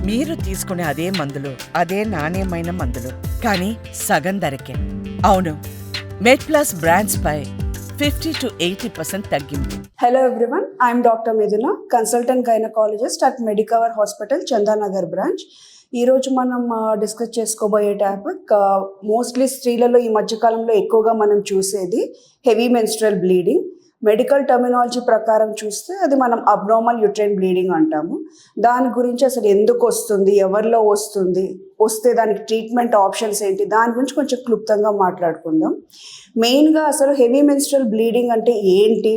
మీరు తీసుకునే అదే మందులు, అదే నాణ్యమైన మందులు, కానీ సగం ధరకే. అవును, మెడ్ప్లస్ బ్రాండ్స్ పై 50 to 80% తగ్గింపు. Hello everyone, I am Dr. Miduna, consultant gynecologist at Medicover Hospital, Chandanagar branch. ఈరోజు మనం డిస్కస్ చేసుకోబోయే టాపిక్ మోస్ట్లీ స్త్రీలలో ఈ మధ్యకాలంలో ఎక్కువగా మనం చూసేది heavy menstrual bleeding. Medical terminology ప్రకారం చూస్తే అది మనం అబ్నార్మల్ యూట్రైన్ బ్లీడింగ్ అంటాము. దాని గురించి అసలు ఎందుకు వస్తుంది, ఎవరిలో వస్తుంది, వస్తే దానికి ట్రీట్మెంట్ ఆప్షన్స్ ఏంటి, దాని గురించి కొంచెం క్లుప్తంగా మాట్లాడుకుందాం. మెయిన్గా అసలు హెవీ మెన్స్ట్రల్ బ్లీడింగ్ అంటే ఏంటి,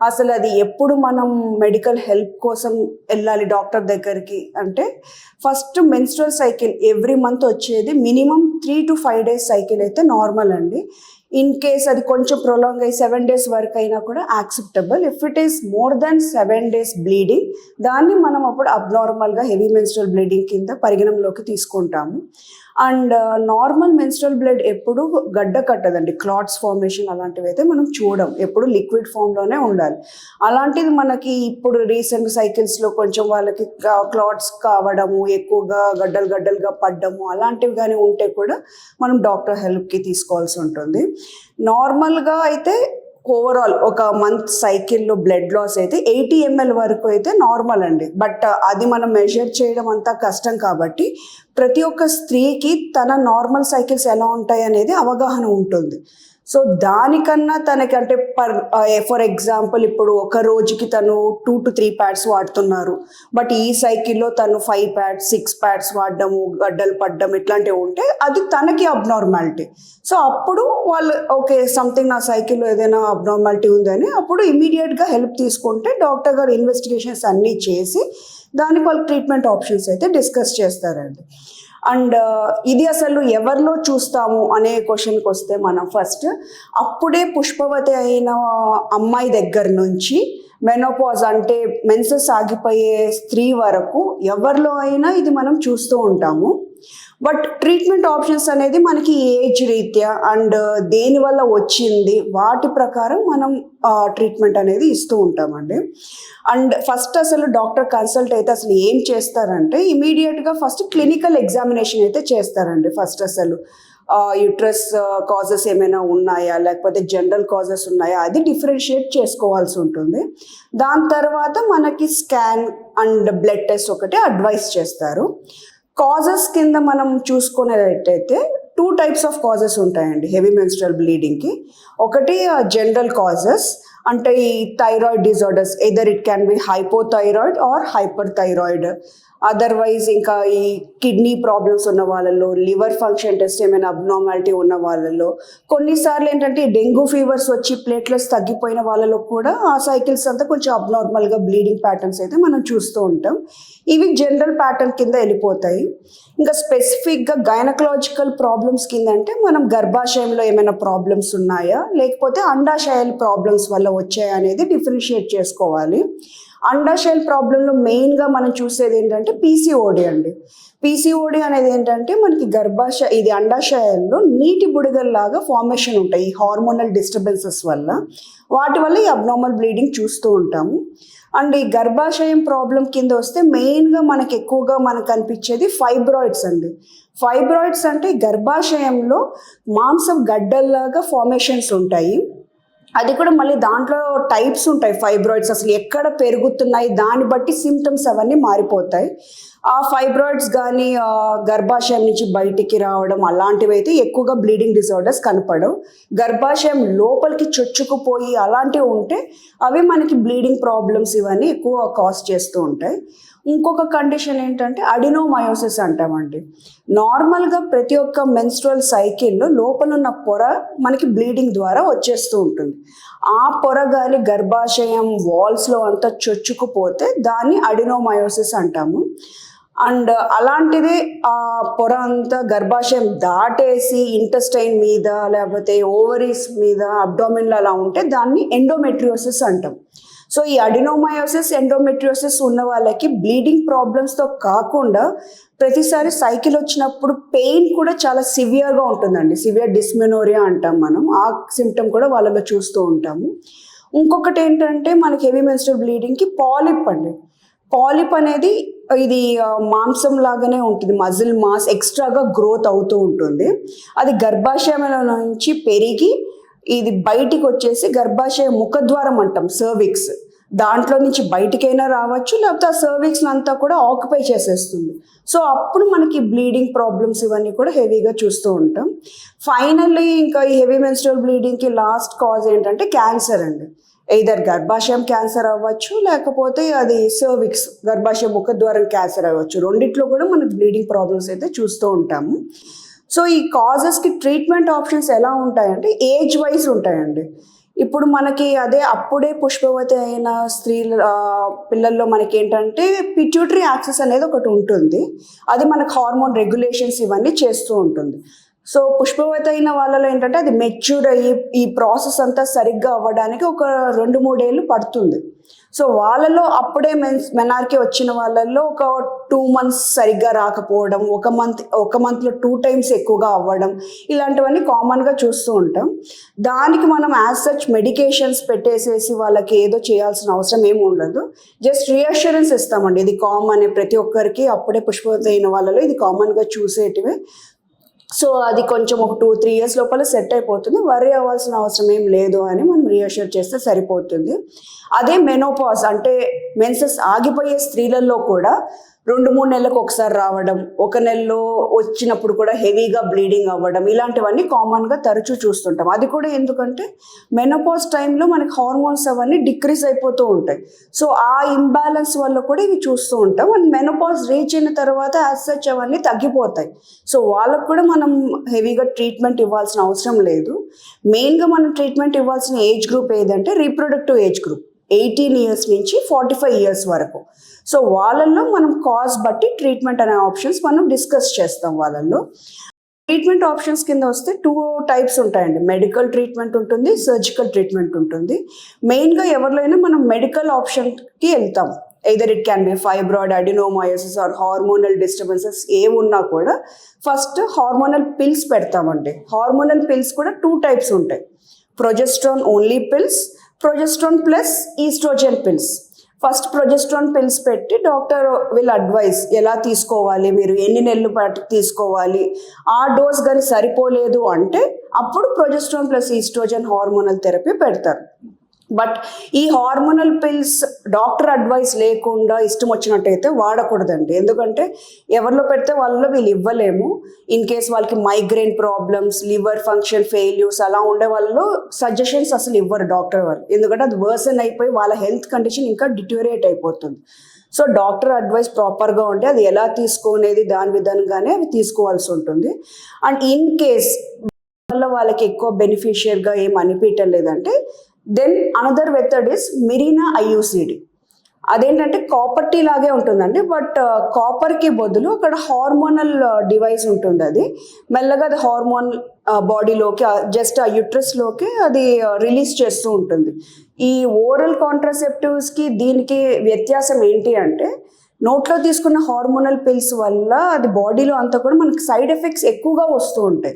అసలు అది ఎప్పుడు మనం మెడికల్ హెల్ప్ కోసం వెళ్ళాలి డాక్టర్ దగ్గరికి అంటే, first menstrual cycle every month వచ్చేది మినిమం 3 to 5 days సైకిల్ అయితే నార్మల్ అండి. ఇన్ కేస్ అది కొంచెం ప్రొలాంగ్ అయ్యి 7 days వరకు అయినా కూడా acceptable. If it is more than 7 days bleeding, దాన్ని మనం అప్పుడు అబ్నార్మల్గా హెవీ మెన్స్ట్రల్ బ్లీడింగ్ కింద పరిగణంలోకి తీసుకుంటాము. అండ్ నార్మల్ మెన్స్ట్రల్ బ్లడ్ ఎప్పుడు గడ్డ కట్టదండి, క్లాట్స్ ఫార్మేషన్ అలాంటివి అయితే మనం చూడం, ఎప్పుడు లిక్విడ్ ఫామ్లోనే ఉండాలి. అలాంటిది మనకి ఇప్పుడు రీసెంట్ సైకిల్స్లో కొంచెం వాళ్ళకి క్లాట్స్ కావడము, ఎక్కువగా గడ్డలుగా పడ్డము అలాంటివి కానీ ఉంటే కూడా మనం డాక్టర్ హెల్ప్కి తీసుకోవాల్సి ఉంటుంది. నార్మల్గా అయితే ఓవరాల్ ఒక మంత్ సైకిల్లో బ్లడ్ లాస్ అయితే 80 ml వరకు అయితే నార్మల్ అండి. బట్ అది మనం మెజర్ చేయడం అంతా కష్టం కాబట్టి ప్రతి ఒక్క స్త్రీకి తన నార్మల్ సైకిల్స్ ఎలా ఉంటాయి అనేది అవగాహన ఉంటుంది. సో దానికన్నా తనకి అంటే ఫర్ ఎగ్జాంపుల్ ఇప్పుడు ఒక రోజుకి తను 2 to 3 pads వాడుతున్నారు, బట్ ఈ సైకిల్లో తను 5 pads 6 pads వాడడము, గడ్డలు పడ్డం ఇట్లాంటివి ఉంటే అది తనకి అబ్నార్మాలిటీ. సో అప్పుడు వాళ్ళు ఓకే సంథింగ్ నా సైకిల్లో ఏదైనా అబ్నార్మాలిటీ ఉందని అప్పుడు ఇమీడియట్గా హెల్ప్ తీసుకుంటే డాక్టర్ గారు ఇన్వెస్టిగేషన్స్ అన్నీ చేసి దానికి వాళ్ళు ట్రీట్మెంట్ ఆప్షన్స్ అయితే డిస్కస్ చేస్తారండి. అండ్ ఇది అసలు ఎవరిలో చూస్తాము అనే క్వశ్చన్కి వస్తే, మనం ఫస్ట్ అప్పుడే పుష్పవతి అయిన అమ్మాయి దగ్గర నుంచి మెనోపాజ్ అంటే మెన్సెస్ ఆగిపోయే స్త్రీ వరకు ఎవరిలో అయినా ఇది మనం చూస్తూ ఉంటాము. బట్ ట్రీట్మెంట్ ఆప్షన్స్ అనేది మనకి ఏజ్ రీత్యా అండ్ దేనివల్ల వచ్చింది వాటి ప్రకారం మనం ట్రీట్మెంట్ అనేది ఇస్తూ ఉంటామండి. అండ్ ఫస్ట్ అసలు డాక్టర్ కన్సల్ట్ అయితే అసలు ఏం చేస్తారంటే ఇమీడియట్గా ఫస్ట్ క్లినికల్ ఎగ్జామినేషన్ అయితే చేస్తారండి. ఫస్ట్ అసలు యూట్రస్ కాజెస్ ఏమైనా ఉన్నాయా లేకపోతే జనరల్ కాజెస్ ఉన్నాయా అది డిఫరెన్షియేట్ చేసుకోవాల్సి ఉంటుంది. దాని తర్వాత మనకి స్కాన్ అండ్ బ్లడ్ టెస్ట్ ఒకటి అడ్వైస్ చేస్తారు. కాజెస్ కింద మనం చూసుకునేటట్టయితే 2 types ఆఫ్ కాజెస్ ఉంటాయండి హెవీ మెన్స్ట్రల్ బ్లీడింగ్కి. ఒకటి జనరల్ కాజెస్ అంటే ఈ thyroid disorders, either it can be hypothyroid or hyperthyroid. Otherwise ఇంకా ఈ కిడ్నీ ప్రాబ్లమ్స్ ఉన్న వాళ్ళలో, లివర్ ఫంక్షన్ టెస్ట్ ఏమైనా అబ్నార్మాలిటీ ఉన్న వాళ్ళలో, కొన్నిసార్లు ఏంటంటే డెంగ్యూ ఫీవర్స్ వచ్చి ప్లేట్లెట్స్ తగ్గిపోయిన వాళ్ళలో కూడా ఆ సైకిల్స్ అంతా కొంచెం అబ్నార్మల్గా బ్లీడింగ్ ప్యాటర్న్స్ అయితే మనం చూస్తూ ఉంటాం. ఇవి జనరల్ ప్యాటర్న్ కింద వెళ్ళిపోతాయి. ఇంకా స్పెసిఫిక్గా గైనకలాజికల్ ప్రాబ్లమ్స్ కింద అంటే మనం గర్భాశయంలో ఏమైనా ప్రాబ్లమ్స్ ఉన్నాయా లేకపోతే అండాశయాల ప్రాబ్లమ్స్ వల్ల వచ్చాయా అనేది డిఫరెన్షియేట్ చేసుకోవాలి. అండాశయాల ప్రాబ్లంలో మెయిన్గా మనం చూసేది ఏంటంటే పీసీఓడి అండి. పీసీఓడి అనేది ఏంటంటే మనకి ఇది అండాశయాల్లో నీటి బుడగల్లాగా ఫార్మేషన్ ఉంటాయి ఈ హార్మోనల్ డిస్టర్బెన్సెస్ వల్ల. వాటి వల్ల ఈ అబ్నార్మల్ బ్లీడింగ్ చూస్తూ ఉంటాము. అండ్ ఈ గర్భాశయం ప్రాబ్లం కింద వస్తే మెయిన్గా మనకి ఎక్కువగా మనకు కనిపించేది ఫైబ్రాయిడ్స్ అండి. ఫైబ్రాయిడ్స్ అంటే గర్భాశయంలో మాంసం గడ్డల్లాగా ఫార్మేషన్స్ ఉంటాయి. అది కూడా మళ్ళీ దాంట్లో టైప్స్ ఉంటాయి ఫైబ్రాయిడ్స్, అసలు ఎక్కడ పెరుగుతున్నాయి దాన్ని బట్టి సిమ్టమ్స్ అవన్నీ మారిపోతాయి. ఆ ఫైబ్రాయిడ్స్ కానీ గర్భాశయం నుంచి బయటికి రావడం అలాంటివి అయితే ఎక్కువగా బ్లీడింగ్ డిజార్డర్స్ కనపడవు. గర్భాశయం లోపలికి చొచ్చుకుపోయి అలాంటివి ఉంటే అవి మనకి బ్లీడింగ్ ప్రాబ్లమ్స్ ఇవన్నీ ఎక్కువ కాజ్ చేస్తూ ఉంటాయి. ఇంకొక కండిషన్ ఏంటంటే అడినోమయోసిస్ అంటామండి. నార్మల్గా ప్రతి ఒక్క మెన్స్ట్రల్ సైకిల్లో లోపల ఉన్న పొర మనకి బ్లీడింగ్ ద్వారా వచ్చేస్తూ ఉంటుంది. ఆ పొర కానీ గర్భాశయం వాల్స్లో అంతా చొచ్చుకుపోతే దాన్ని అడినోమయోసిస్ అంటాము. అండ్ అలాంటిది ఆ పొర అంతా గర్భాశయం దాటేసి ఇంటెస్టైన్ మీద లేకపోతే ఓవరీస్ మీద అబ్డామిన్లో అలా ఉంటే దాన్ని ఎండోమెట్రియోసిస్ అంటాం. సో ఈ అడినోమయోసిస్ ఎండోమెట్రియోసిస్ ఉన్న వాళ్ళకి బ్లీడింగ్ ప్రాబ్లమ్స్తో కాకుండా ప్రతిసారి సైకిల్ వచ్చినప్పుడు పెయిన్ కూడా చాలా సివియర్గా ఉంటుందండి. సివియర్ డిస్మెనోరియా అంటాం మనం, ఆ సిమ్టమ్ కూడా వాళ్ళలో చూస్తూ ఉంటాము. ఇంకొకటి ఏంటంటే మనకి హెవీ మెన్స్ట్రల్ బ్లీడింగ్కి పాలిప్ అండి. పాలిప్ అనేది ఇది మాంసం లాగానే ఉంటుంది, మజిల్ మాస్ ఎక్స్ట్రాగా గ్రోత్ అవుతూ ఉంటుంది. అది గర్భాశయంలో నుంచి పెరిగి ఇది బయటికి వచ్చేసి గర్భాశయ ముఖద్వారం అంటాం, సర్విక్స్, దాంట్లో నుంచి బయటికైనా రావచ్చు, లేకపోతే ఆ సర్విక్స్ అంతా కూడా ఆక్యుపై చేసేస్తుంది. సో అప్పుడు మనకి బ్లీడింగ్ ప్రాబ్లమ్స్ ఇవన్నీ కూడా హెవీగా చూస్తూ ఉంటాం. ఫైనల్లీ ఇంకా ఈ హెవీ మెన్స్ట్రువల్ బ్లీడింగ్కి లాస్ట్ కాజ్ ఏంటంటే క్యాన్సర్ అండి. ఎయిదర్ గర్భాశయం క్యాన్సర్ అవ్వచ్చు, లేకపోతే అది సర్విక్స్ గర్భాశయ ముఖద్వారం క్యాన్సర్ అవ్వచ్చు. రెండిట్లో కూడా మనకు బ్లీడింగ్ ప్రాబ్లమ్స్ అయితే చూస్తూ ఉంటాము. సో ఈ కాజెస్కి ట్రీట్మెంట్ ఆప్షన్స్ ఎలా ఉంటాయంటే ఏజ్ వైజ్ ఉంటాయండి. ఇప్పుడు మనకి అదే అప్పుడే పుష్పవతి అయిన పిల్లల్లో మనకి ఏంటంటే పిట్యూటరీ యాక్సెస్ అనేది ఒకటి ఉంటుంది. అది మనకు హార్మోన్ రెగ్యులేషన్స్ ఇవన్నీ చేస్తూ ఉంటుంది. సో పుష్పవతి అయిన వాళ్ళలో ఏంటంటే అది మెచ్యూర్ అయ్యి ఈ ప్రాసెస్ అంతా సరిగ్గా అవ్వడానికి ఒక 2-3 ఏళ్ళు పడుతుంది. సో వాళ్ళలో అప్పుడే మెనార్కి వచ్చిన వాళ్ళల్లో ఒక 2 months సరిగ్గా రాకపోవడం, ఒక మంత్లో 2 times ఎక్కువగా అవ్వడం, ఇలాంటివన్నీ కామన్గా చూస్తూ ఉంటాం. దానికి మనం యాజ్ సచ్ మెడికేషన్స్ పెట్టేసేసి వాళ్ళకి ఏదో చేయాల్సిన అవసరం ఏమి ఉండదు. జస్ట్ రీఅష్యూరెన్స్ ఇస్తామండి, ఇది కామన్, ప్రతి ఒక్కరికి అప్పుడే పుష్పవతి అయిన వాళ్ళలో ఇది కామన్గా చూసేటివే. సో అది కొంచెం ఒక 2-3 years లోపల సెట్ అయిపోతుంది, వరీ అవ్వాల్సిన అవసరం ఏం లేదు అని మనం రీఅష్యూర్ చేస్తే సరిపోతుంది. అదే మెనోపాజ్ అంటే మెన్సెస్ ఆగిపోయే స్త్రీలలో కూడా 2-3 నెలలకు ఒకసారి రావడం, 1 నెలలో వచ్చినప్పుడు కూడా హెవీగా బ్లీడింగ్ అవ్వడం, ఇలాంటివన్నీ కామన్గా తరచూ చూస్తుంటాం. అది కూడా ఎందుకంటే మెనోపాజ్ టైంలో మనకి హార్మోన్స్ అవన్నీ డిక్రీజ్ అయిపోతూ ఉంటాయి. సో ఆ ఇంబ్యాలెన్స్ వల్ల కూడా ఇవి చూస్తూ ఉంటాం. అండ్ మెనోపాజ్ రీచ్ అయిన తర్వాత యాజ్ సచ్ అవన్నీ తగ్గిపోతాయి. సో వాళ్ళకు కూడా మనం హెవీగా ట్రీట్మెంట్ ఇవ్వాల్సిన అవసరం లేదు. మెయిన్గా మనం ట్రీట్మెంట్ ఇవ్వాల్సిన ఏజ్ గ్రూప్ ఏదంటే రీప్రొడక్టివ్ ఏజ్ గ్రూప్, 18 years నుంచి 45 years వరకు. సో వాళ్ళల్లో మనం కాజ్ బట్టి ట్రీట్మెంట్ అనే ఆప్షన్స్ మనం డిస్కస్ చేస్తాం. వాళ్ళల్లో ట్రీట్మెంట్ ఆప్షన్స్ కింద వస్తే 2 types ఉంటాయండి. మెడికల్ ట్రీట్మెంట్ ఉంటుంది, సర్జికల్ ట్రీట్మెంట్ ఉంటుంది. మెయిన్గా ఎవరిలో అయినా మనం మెడికల్ ఆప్షన్కి వెళ్తాం. Either it can be fibroid, adenomyosis or hormonal disturbances ఏమున్నా కూడా ఫస్ట్ హార్మోనల్ పిల్స్ పెడతామండి. హార్మోనల్ పిల్స్ కూడా 2 types ఉంటాయి, progesterone only pills, progesterone plus oestrogen pills. First progesterone pills పెట్టి డాక్టర్ విల్ అడ్వైస్ ఎలా తీసుకోవాలి, మీరు ఎన్ని నెలలు పాటు తీసుకోవాలి, ఆ డోస్ కానీ సరిపోలేదు అంటే అప్పుడు progesterone plus oestrogen hormonal therapy పెడతారు. బట్ ఈ హార్మోనల్ పిల్స్ డాక్టర్ అడ్వైస్ లేకుండా ఇష్టం వచ్చినట్టయితే వాడకూడదండి. ఎందుకంటే ఎవరిలో పెడితే వాళ్ళలో వీళ్ళు ఇవ్వలేము. ఇన్ కేస్ వాళ్ళకి migraine problems, liver function failures అలా ఉండే వాళ్ళు సజెషన్స్ అసలు ఇవ్వరు డాక్టర్ వాళ్ళు, ఎందుకంటే అది వర్సన్ అయిపోయి వాళ్ళ హెల్త్ కండిషన్ ఇంకా డిటోరియేట్ అయిపోతుంది. సో డాక్టర్ అడ్వైస్ ప్రాపర్గా ఉంటే అది ఎలా తీసుకునేది దాని విధంగానే అవి తీసుకోవాల్సి ఉంటుంది. అండ్ ఇన్ కేస్ వల్ల వాళ్ళకి ఎక్కువ బెనిఫిషియర్గా ఏం అనిపించడం లేదంటే దెన్ అనదర్ మెథడ్ ఇస్ మిరీనా ఐయుసిడి. అదేంటంటే కాపర్ టీ లాగే ఉంటుందండి, బట్ కాపర్కి బదులు అక్కడ హార్మోనల్ డివైస్ ఉంటుంది. అది మెల్లగా అది హార్మోన్ బాడీలోకి జస్ట్ ఆ యూట్రస్లోకి అది రిలీజ్ చేస్తూ ఉంటుంది. ఈ ఓరల్ కాంట్రాసెప్టివ్స్కి దీనికి వ్యత్యాసం ఏంటి అంటే నోట్లో తీసుకున్న హార్మోనల్ పిల్స్ వల్ల అది బాడీలో అంతా కూడా మనకి సైడ్ ఎఫెక్ట్స్ ఎక్కువగా వస్తూ ఉంటాయి.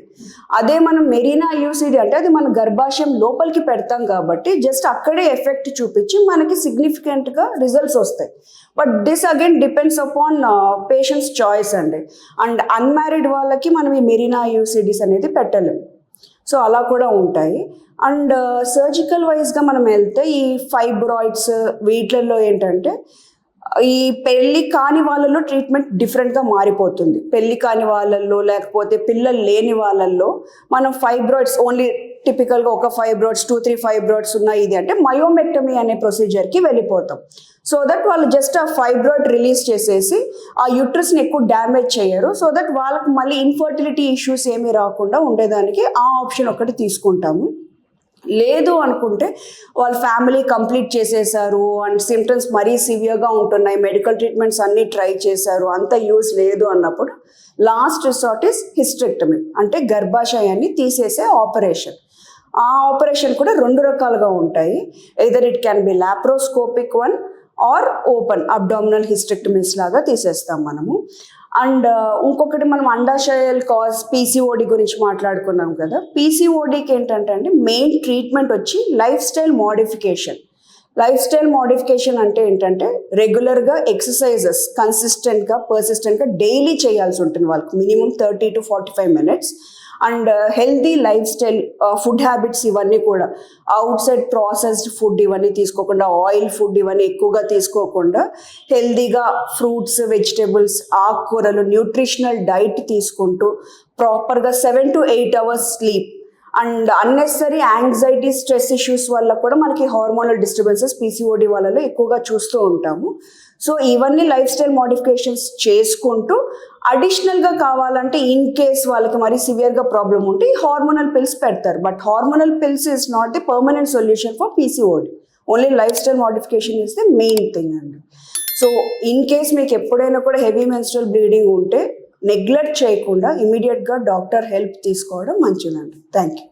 అదే మనం మెరీనా ఐయుసిడి అంటే అది మన గర్భాశయం లోపలికి పెడతాం కాబట్టి జస్ట్ అక్కడే ఎఫెక్ట్ చూపించి మనకి సిగ్నిఫికెంట్గా రిజల్ట్స్ వస్తాయి. But this again depends upon patients choice అండి. అండ్ అన్మ్యారీడ్ వాళ్ళకి మనం ఈ మెరీనా ఐయుసిడీస్ అనేది పెట్టలేము. సో అలా కూడా ఉంటాయి. అండ్ సర్జికల్ వైజ్గా మనం వెళ్తే ఈ ఫైబ్రాయిడ్స్ వీటిల్లో ఏంటంటే ఈ పెళ్ళి కాని వాళ్ళలో ట్రీట్మెంట్ డిఫరెంట్గా మారిపోతుంది. పెళ్ళి కాని వాళ్ళల్లో లేకపోతే పిల్లలు లేని వాళ్ళల్లో మనం ఫైబ్రాయిడ్స్ ఓన్లీ టిపికల్గా ఒక ఫైబ్రాయిడ్స్ 2-3 ఫైబ్రాయిడ్స్ ఉన్నాయి ఇది అంటే మయోమెక్టమీ అనే ప్రొసీజర్కి వెళ్ళిపోతాం. సో దట్ వాళ్ళు జస్ట్ ఆ ఫైబ్రాయిడ్ రిలీజ్ చేసేసి ఆ యూట్రస్ని ఎక్కువ డ్యామేజ్ చేయరు. సో దట్ వాళ్ళకి మళ్ళీ ఇన్ఫర్టిలిటీ ఇష్యూస్ ఏమీ రాకుండా ఉండేదానికి ఆ ఆప్షన్ ఒకటి తీసుకుంటాము. లేదు అనుకుంటే వాళ్ళ ఫ్యామిలీ కంప్లీట్ చేసేసారు అండ్ సిమ్టమ్స్ మరీ సివియర్గా ఉంటున్నాయి, మెడికల్ ట్రీట్మెంట్స్ అన్నీ ట్రై చేశారు, అంత యూస్ లేదు అన్నప్పుడు లాస్ట్ రిసార్ట్ ఇస్ హిస్టెక్టమీ, అంటే గర్భాశయాన్ని తీసేసే ఆపరేషన్. ఆ ఆపరేషన్ కూడా 2 రకాలుగా ఉంటాయి. Either it can B laparoscopic one or open abdominal hysterectomies లాగా తీసేస్తాం మనము. అండ్ ఇంకొకటి మనం అండాశయాల్ కాజ్ పీసీఓడి గురించి మాట్లాడుకున్నాం కదా. పీసీఓడికి ఏంటంటే అండి మెయిన్ ట్రీట్మెంట్ వచ్చి life style modification. Life style modification అంటే ఏంటంటే రెగ్యులర్గా ఎక్సర్సైజెస్ కన్సిస్టెంట్గా పర్సిస్టెంట్గా డైలీ చేయాల్సి ఉంటుంది వాళ్ళకి minimum 30 to 45 minutes. And healthy life style food habits ఇవన్నీ కూడా అవుట్ సైడ్ ప్రాసెస్డ్ ఫుడ్ ఇవన్నీ తీసుకోకుండా ఆయిల్ ఫుడ్ ఇవన్నీ ఎక్కువగా తీసుకోకుండా హెల్దీగా ఫ్రూట్స్ వెజిటేబుల్స్ ఆకుకూరలు న్యూట్రిషనల్ డైట్ తీసుకుంటూ ప్రాపర్గా 7 to 8 hours sleep and unnecessary anxiety stress issues వల్ల కూడా మనకి హార్మోనల్ డిస్టర్బెన్సెస్ పీసీఓడి వాళ్ళలో ఎక్కువగా చూస్తూ ఉంటాము. సో ఇవన్నీ లైఫ్ స్టైల్ మోడిఫికేషన్స్ చేసుకుంటూ అడిషనల్గా కావాలంటే ఇన్ కేస్ వాళ్ళకి మరీ సివియర్గా ప్రాబ్లం ఉంటే హార్మోనల్ పిల్స్ పెడతారు. But hormonal pills is not the permanent solution for PCOD. Only life style modification is the main thing అండి. సో ఇన్ కేస్ మీకు ఎప్పుడైనా కూడా హెవీ మెన్స్ట్రువల్ బ్లీడింగ్ ఉంటే నెగ్లెక్ట్ చేయకుండా ఇమీడియట్గా డాక్టర్ హెల్ప్ తీసుకోవడం మంచిదండి. Thank you.